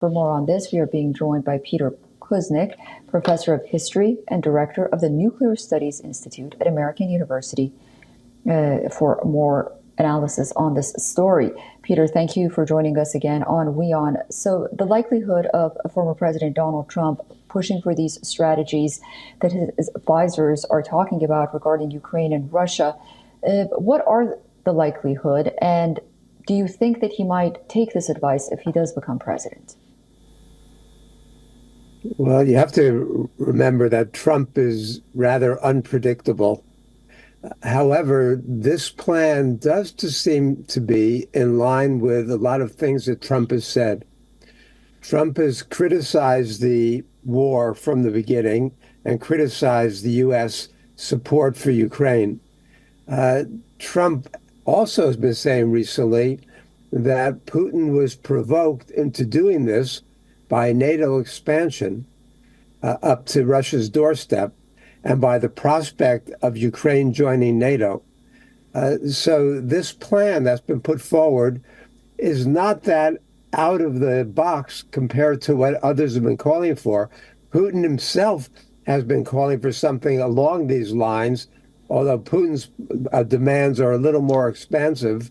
For more on this, we are being joined by Peter Kuznick, professor of history and director of the Nuclear Studies Institute at American University, for more analysis on this story. Peter, thank you for joining us again on WION. So the likelihood of former President Donald Trump pushing for these strategies that his advisors are talking about regarding Ukraine and Russia, what are the likelihood, and do you think that he might take this advice if he does become president? Well, you have to remember that Trump is rather unpredictable. However, this plan does seem to be in line with a lot of things that Trump has said. Trump has criticized the war from the beginning and criticized the U.S. support for Ukraine. Trump also has been saying recently that Putin was provoked into doing this by NATO expansion up to Russia's doorstep and by the prospect of Ukraine joining NATO. So this plan that's been put forward is not that out of the box compared to what others have been calling for. Putin himself has been calling for something along these lines, although Putin's demands are a little more expansive.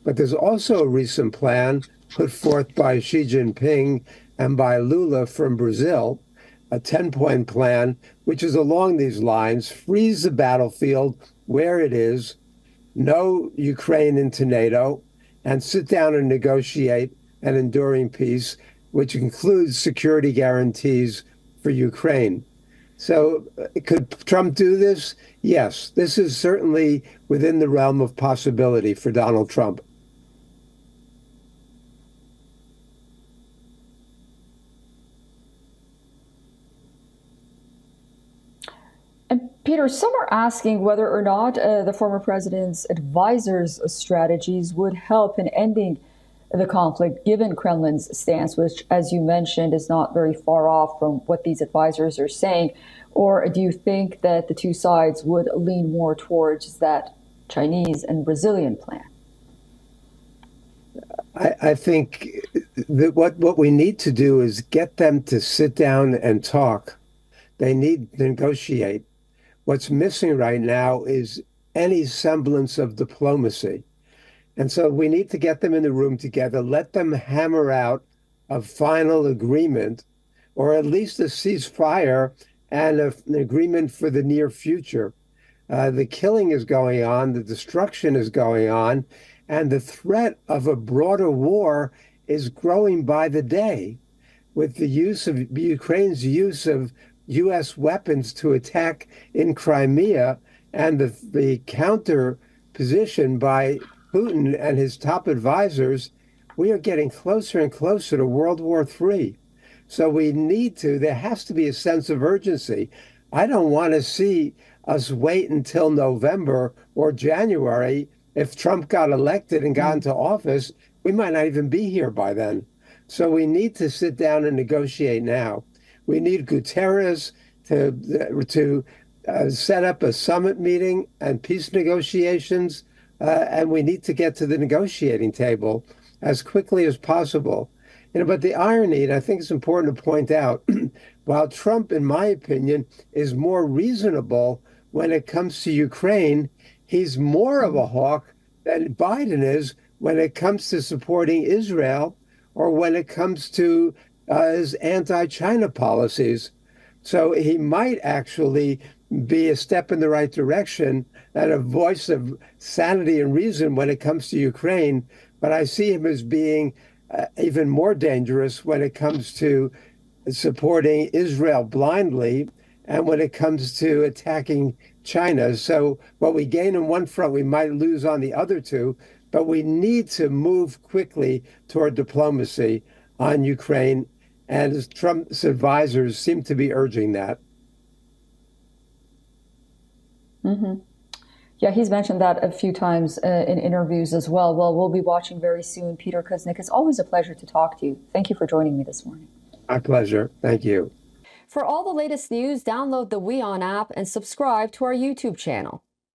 But there's also a recent plan put forth by Xi Jinping and by Lula from Brazil, a 10-point plan, which is along these lines: freeze the battlefield where it is, no Ukraine into NATO, and sit down and negotiate an enduring peace, which includes security guarantees for Ukraine. So could Trump do this? Yes, this is certainly within the realm of possibility for Donald Trump. Peter, some are asking whether or not the former president's advisors' strategies would help in ending the conflict, given Kremlin's stance, which, as you mentioned, is not very far off from what these advisors are saying. Or do you think that the two sides would lean more towards that Chinese and Brazilian plan? I think that what we need to do is get them to sit down and talk. They need to negotiate. What's missing right now is any semblance of diplomacy. And so we need to get them in the room together, let them hammer out a final agreement, or at least a ceasefire and an agreement for the near future. The killing is going on, the destruction is going on, and the threat of a broader war is growing by the day, with the use of Ukraine's use of U.S. weapons to attack in Crimea, and the counter position by Putin and his top advisors. We are getting closer and closer to World War III. So there has to be a sense of urgency. I don't want to see us wait until November or January. If Trump got elected and got into office, we might not even be here by then. So we need to sit down and negotiate now. We need Guterres to set up a summit meeting and peace negotiations, and we need to get to the negotiating table as quickly as possible. But the irony, and I think it's important to point out, while Trump, in my opinion, is more reasonable when it comes to Ukraine, he's more of a hawk than Biden is when it comes to supporting Israel or when it comes to his anti-China policies. So he might actually be a step in the right direction and a voice of sanity and reason when it comes to Ukraine. But I see him as being even more dangerous when it comes to supporting Israel blindly and when it comes to attacking China. So what we gain on one front, we might lose on the other two. But we need to move quickly toward diplomacy on Ukraine, and Trump's advisors seem to be urging that. Mm-hmm. Yeah, he's mentioned that a few times in interviews as well. Well, we'll be watching very soon. Peter Kuznick, it's always a pleasure to talk to you. Thank you for joining me this morning. My pleasure. Thank you. For all the latest news, download the WION app and subscribe to our YouTube channel.